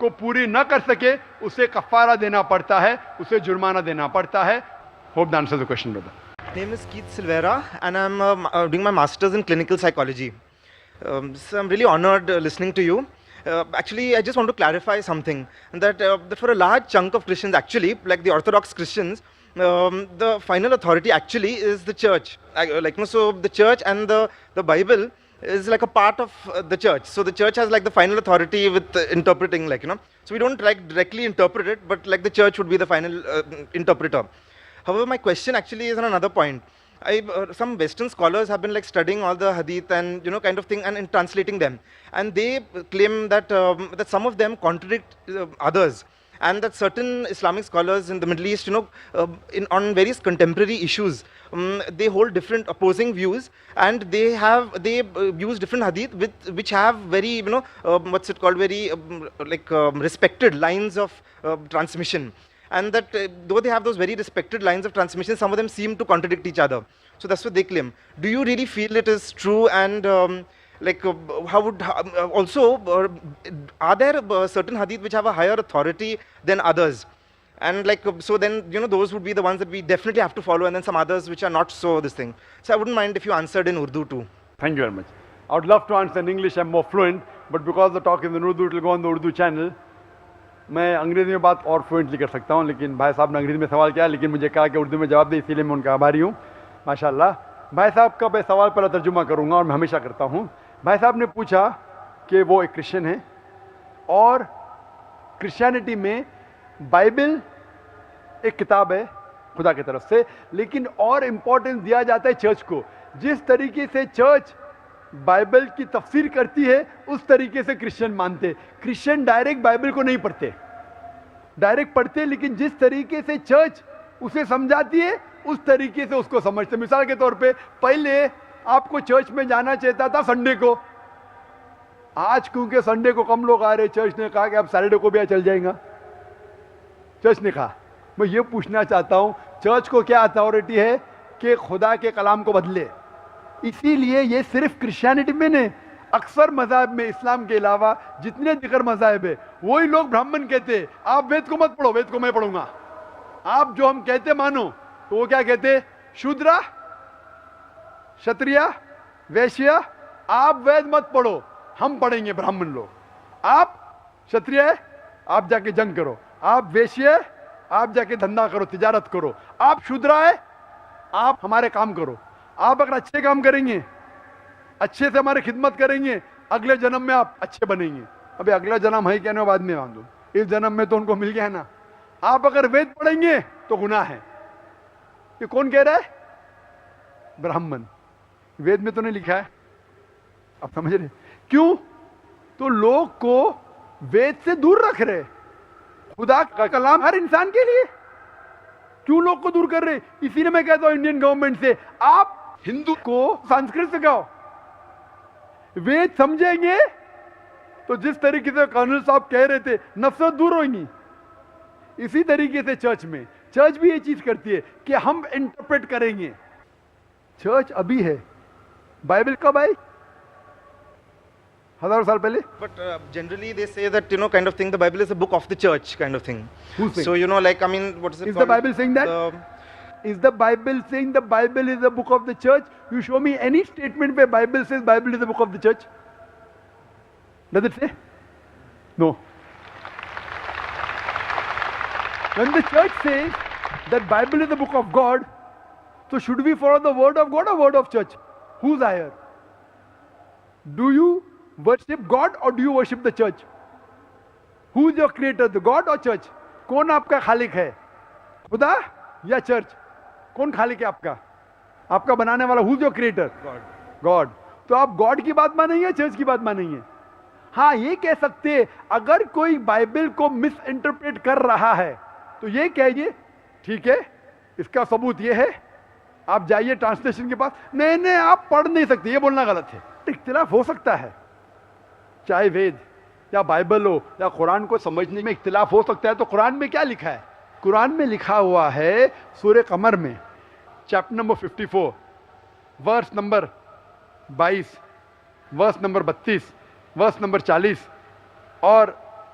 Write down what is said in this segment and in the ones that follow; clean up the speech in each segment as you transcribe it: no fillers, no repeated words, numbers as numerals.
کو پوری نہ کر سکے اسے کفارہ دینا پڑتا ہے, اسے جرمانہ دینا پڑتا ہے. Hope that answers the question, brother. My name is Keith Silvera, and I'm doing my master's in clinical psychology. So I'm really honored listening to you. Actually, I just want to clarify something, that for a large chunk of Christians, actually, like the Orthodox Christians, the final authority actually is the church. So the church and the Bible is like a part of the church. So the church has like the final authority with interpreting, So we don't like directly interpret it, but like the church would be the final interpreter. However, my question actually is on another point. Some Western scholars have been like studying all the hadith and kind of thing and translating them, and they claim that that some of them contradict others, and that certain Islamic scholars in the Middle East, on various contemporary issues, they hold different opposing views, and they use different hadith which have very very respected lines of transmission. And that though they have those very respected lines of transmission, some of them seem to contradict each other. So that's what they claim. Do you really feel it is true? And are there certain hadith which have a higher authority than others? And so then those would be the ones that we definitely have to follow, and then some others which are not so this thing. So I wouldn't mind if you answered in Urdu too. Thank you very much. I would love to answer in English, I'm more fluent, but because the talk is in Urdu, it will go on the Urdu channel. میں انگریزی میں بات اور fluently کر سکتا ہوں, لیکن بھائی صاحب نے انگریزی میں سوال کیا, لیکن مجھے کہا کہ اردو میں جواب دے, اسی لیے میں ان کا آبھاری ہوں. ماشاء اللہ. بھائی صاحب کا میں سوال پہلا ترجمہ کروں گا, اور میں ہمیشہ کرتا ہوں. بھائی صاحب نے پوچھا کہ وہ ایک کرسچن ہیں, اور کرسچینٹی میں بائبل ایک کتاب ہے خدا کی طرف سے, لیکن اور امپورٹنس دیا جاتا ہے چرچ کو. جس طریقے سے چرچ بائبل کی تفسیر کرتی ہے اس طریقے سے کرسچن مانتے. کرسچن ڈائریکٹ بائبل کو نہیں پڑھتے, ڈائریکٹ پڑھتے, لیکن جس طریقے سے چرچ اسے سمجھاتی ہے اس طریقے سے اس کو سمجھتے. مثال کے طور پہ پہلے آپ کو چرچ میں جانا چاہتا تھا سنڈے کو, آج کیونکہ سنڈے کو کم لوگ آ رہے, چرچ نے کہا کہ اب سیٹرڈے کو بھی چل جائیں گا. چرچ نے کہا. میں یہ پوچھنا چاہتا ہوں, چرچ کو کیا اتھارٹی ہے کہ خدا کے کلام کو بدلے؟ اسی لیے یہ صرف کرسچینٹی میں نہیں, اکثر مذاہب میں اسلام کے علاوہ جتنے دیگر مذاہب ہے, وہی لوگ برہمن کہتے آپ وید کو مت پڑھو, وید کو میں پڑھوں گا. آپ جو ہم کہتے مانو, تو وہ کیا کہتے, شودرا, شتریا, ویشیا, آپ وید مت پڑھو, ہم پڑھیں گے برہمن لوگ. آپ شتریا ہے, آپ جا کے جنگ کرو. آپ ویشیا ہے, آپ جا کے دھندا کرو, تجارت کرو. آپ شودرا ہے, آپ ہمارے کام کرو. آپ اگر اچھے کام کریں گے, اچھے سے ہماری خدمت کریں گے, اگلے جنم میں آپ اچھے بنیں گے. ابھی اگلا جنم ہے کہنے بعد میں مان دو, اس جنم میں تو ان کو مل گیا ہے نا. آپ اگر وید پڑھیں گے تو گناہ ہے. یہ کون کہہ رہا ہے؟ برہمن. وید میں تو نہیں لکھا ہے, آپ سمجھ رہے کیوں؟ تو لوگ کو وید سے دور رکھ رہے. خدا کا کلام ہر انسان کے لیے, کیوں لوگ کو دور کر رہے؟ اسی لیے میں کہتا ہوں انڈین گورنمنٹ سے, آپ ہندو کو سنسکرت سکھاؤ. وید سمجھیں گے تو جس طریقے سے کرنل صاحب کہہ رہے تھے نفرت دور ہوئیں گی. اسی طریقے سے چرچ بھی یہ چیز کرتی ہے کہ ہم انٹرپریٹ کریں گے. چرچ ابھی ہے, بائبل کب آئی؟ 1000 سال پہلے. But generally they say that kind of thing, the Bible is a book of the church kind of thing. Who's saying? So I mean, what is it Is called? the Bible saying that? Is the Bible saying the Bible is the book of the church? You show me any statement where Bible says Bible is the book of the church. Does it say? No. When the church says that Bible is the book of God, so should we follow the word of God or word of church? Who's higher? Do you worship God or do you worship the church? Who's your creator, the God or church? کون آپ کا خالق ہے, خدا یا church? کون خالق ہے آپ کا؟ آپ کا بنانے والا. Who's your creator? God. تو آپ گاڈ کی بات مانیں گے, چرچ کی بات مانیں گے؟ ہاں یہ کہہ سکتے اگر کوئی بائبل کو مس انٹرپریٹ کر رہا ہے تو یہ کہیے ٹھیک ہے, اس کا ثبوت یہ ہے, آپ جائیے ٹرانسلیشن کے پاس. نہیں آپ پڑھ نہیں سکتے, یہ بولنا غلط ہے. اختلاف ہو سکتا ہے, چاہے وید یا بائبل ہو یا قرآن کو سمجھنے میں اختلاف ہو سکتا ہے. تو قرآن میں کیا لکھا ہے؟ قرآن میں لکھا ہوا ہے سورہ قمر میں chapter number 54 verse number 22, verse number 32, verse number 40 اور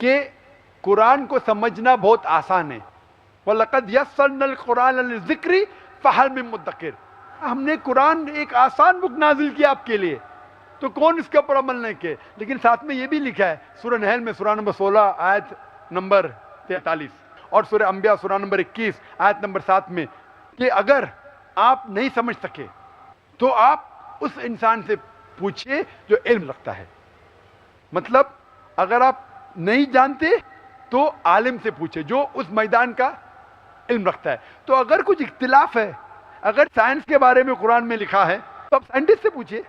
کہ قرآن کو سمجھنا بہت آسان ہے. وَلَقَدْ يَسَّرْنَا الْقُرْآنَ لِلذِّكْرِ فَهَلْ مِن مُدَّكِرٍ. ہم نے قرآن ایک آسان بک نازل کیا آپ کے لیے, تو کون اس کے اوپر عمل نہیں کیے. لیکن ساتھ میں یہ بھی لکھا ہے سورہ نحل میں سورہ نمبر 16 آیت نمبر 43 اور سورہ انبیاء سورہ نمبر 21 آیت نمبر 7 میں کہ اگر آپ نہیں سمجھ سکے تو آپ اس انسان سے پوچھئے جو علم رکھتا ہے. مطلب اگر آپ نہیں جانتے تو عالم سے پوچھے جو اس میدان کا علم رکھتا ہے. تو اگر کچھ اختلاف ہے, اگر سائنس کے بارے میں قرآن میں لکھا ہے تو آپ سائنٹسٹ سے پوچھئے,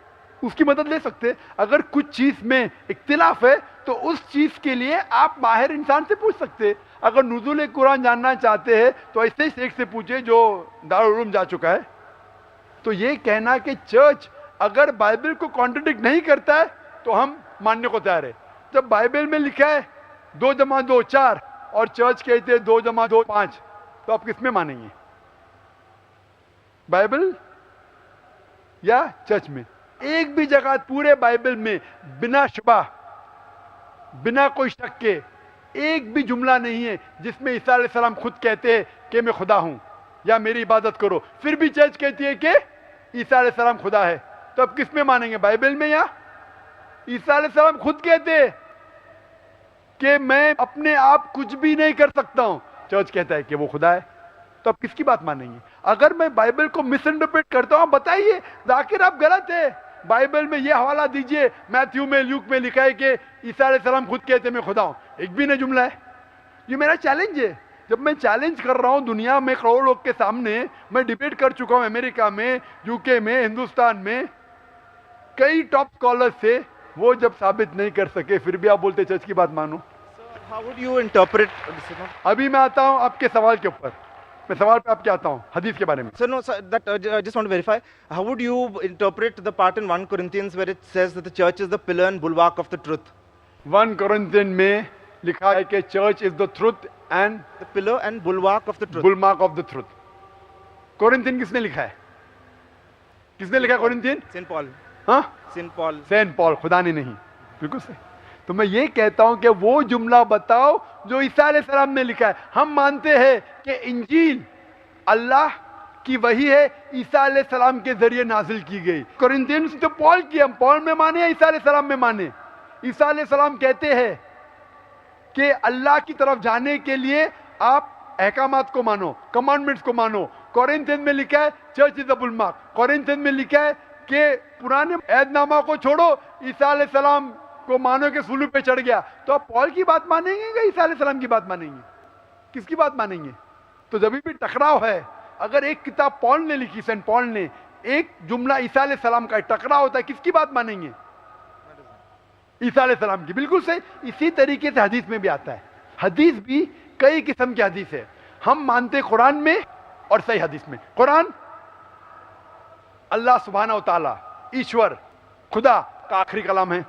اس کی مدد لے سکتے. اگر کچھ چیز میں اختلاف ہے تو اس چیز کے لیے آپ ماہر انسان سے پوچھ سکتے. اگر نزول قرآن جاننا چاہتے ہیں تو ایسے ہی ایک سے پوچھے جو دارالعلوم جا چکا ہے. تو یہ کہنا کہ چرچ اگر بائبل کو کانٹرڈکٹ نہیں کرتا ہے تو ہم ماننے کو تیار ہے. جب بائبل میں لکھا ہے 2 جمع 2 4 اور چرچ کہتے ہیں 2 جمع 2 5, تو آپ کس میں مانیں گے, بائبل یا چرچ میں؟ ایک بھی جگہ پورے بائبل میں بنا شبہ بنا کوئی شک کے ایک بھی جملہ نہیں ہے جس میں عیسیٰ علیہ السلام خود کہتے ہیں کہ میں خدا ہوں یا میری عبادت کرو, پھر بھی چرچ کہتی ہے کہ عیسیٰ علیہ السلام خدا ہے. تو اب کس میں مانیں گے, بائبل میں یا؟ عیسیٰ علیہ السلام خود کہتے ہیں کہ میں اپنے آپ کچھ بھی نہیں کر سکتا ہوں, چرچ کہتا ہے کہ وہ خدا ہے. تو اب کس کی بات مانیں گے؟ اگر میں بائبل کو مس انٹرپریٹ کرتا ہوں بتائیے, ذاکر آپ غلط ہے. بائبل میں یہ حوالہ دیجئے, میتھیو میں لیوک میں لکھا ہے کہ عیسیٰ علیہ السلام خود کہتے ہیں میں خدا ہوں, ایک بھی نہیں جملہ ہے. یہ میرا چیلنج ہے. جب میں چیلنج کر رہا ہوں دنیا میں کروڑوں لوگ کے سامنے, میں ڈیبیٹ کر چکا ہوں امریکہ میں, یو کے میں, ہندوستان میں, کئی ٹاپ اسکالرز سے, وہ جب ثابت نہیں کر سکے پھر بھی آپ بولتے چرچ کی بات مانو. How would you interpret? ابھی میں آتا ہوں آپ کے سوال کے اوپر, میں سوال پہ آپ کے آتا ہوں حدیث کے بارے میں. So no, sir, that I just want to verify. How would you interpret the part in 1 Corinthians where it says that the church is the pillar and bulwark of the truth? 1 Corinthians میں لکھا ہے کہ church is the truth and The pillar and bulwark of the truth. Bulwark of the truth. Corinthian کس نے لکھا ہے, کس نے لکھا ہے کورنتھین؟ Saint Paul. ہاں, Saint Paul. سینٹ پال, خدا نے نہیں. بالکل صحیح. تو میں یہ کہتا ہوں کہ وہ جملہ بتاؤ جو عیسیٰ علیہ السلام نے لکھا ہے. ہم مانتے ہیں کہ انجیل اللہ کی وحی ہے, عیسیٰ علیہ السلام کے ذریعے نازل کی گئی. کورنتھینس جو پال کی, ہم پال میں مانے یا عیسیٰ علیہ السلام میں مانے؟ عیسیٰ علیہ السلام کہتے ہیں کہ اللہ کی طرف جانے کے لیے آپ احکامات کو مانو, کمانڈمنٹس کو مانو. کورنتھین میں لکھا ہے چرچ از اے بلمارک. کورنتھین میں لکھا ہے کہ پرانے عہد نامہ کو چھوڑو, عیسیٰ علیہ السلام کو مانو کہ صلیب پہ چڑھ گیا. تو آپ پال کی بات مانیں گے یا عیسیٰ علیہ السلام کی بات مانیں گے؟ کس کی بات مانیں گے؟ تو جب بھی ٹکراؤ ہے, اگر ایک کتاب پال نے لکھی, سینٹ پال نے, ایک جملہ عیسیٰ علیہ السلام کا ٹکراؤ ہوتا ہے, کس کی بات مانیں گے؟ عیسیٰ علیہ السلام کی. بالکل صحیح. اسی طریقے سے حدیث میں بھی آتا ہے. حدیث بھی کئی قسم کی حدیث ہے. ہم مانتے قرآن میں اور صحیح حدیث میں. قرآن اللہ سبحانہ و تعالیٰ ایشور خدا کا آخری کلام ہے,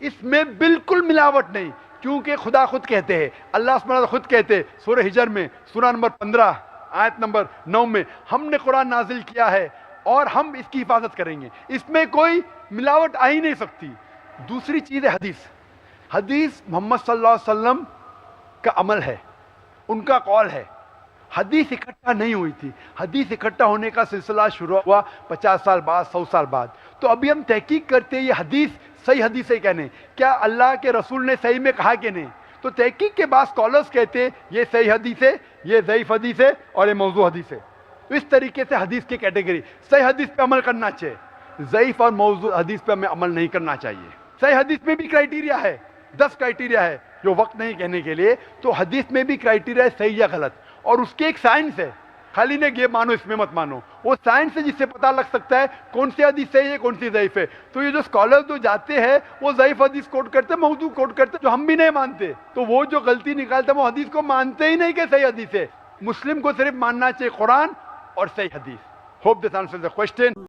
اس میں بالکل ملاوٹ نہیں, کیونکہ خدا خود کہتے ہیں, اللہ سبحانہ خود کہتے ہیں سورہ ہجر میں سورہ نمبر 15 آیت نمبر 9 میں, ہم نے قرآن نازل کیا ہے اور ہم اس کی حفاظت کریں گے. اس میں کوئی ملاوٹ آ ہی نہیں سکتی. دوسری چیز ہے حدیث. حدیث محمد صلی اللہ علیہ وسلم کا عمل ہے, ان کا قول ہے. حدیث اکٹھا نہیں ہوئی تھی. حدیث اکٹھا ہونے کا سلسلہ شروع ہوا 50 سال بعد, 100 سال بعد. تو ابھی ہم تحقیق کرتے ہیں یہ حدیث صحیح حدیث ہے کیا نہیں, کیا اللہ کے رسول نے صحیح میں کہا کہ نہیں. تو تحقیق کے بعد اسکالرس کہتے ہیں یہ صحیح حدیث ہے, یہ ضعیف حدیث ہے اور یہ موضوع حدیث ہے. تو اس طریقے سے حدیث کی کیٹیگری, صحیح حدیث پہ عمل کرنا چاہیے, ضعیف اور موضوع حدیث پہ ہمیں عمل نہیں کرنا چاہیے. صحیح حدیث میں بھی کرائٹیریا ہے, 10 کرائٹیریا ہے جو وقت نہیں کہنے کے لیے. تو حدیث میں بھی کرائٹیریا ہے صحیح یا غلط, اور اس کے ایک سائنس ہے. خالی نے یہ مانو اس میں مت مانو, وہ سائنس ہے جس سے پتہ لگ سکتا ہے کون سی حدیث صحیح ہے کون سی ضعیف ہے. تو یہ جو اسکالر جو جاتے ہیں وہ ضعیف حدیث کوٹ کرتے, موضوع کوٹ کرتے, جو ہم بھی نہیں مانتے. تو وہ جو غلطی نکالتے وہ حدیث کو مانتے ہی نہیں کہ صحیح حدیث ہے. مسلم کو صرف ماننا چاہیے قرآن اور صحیح حدیث. Hope this answers the question.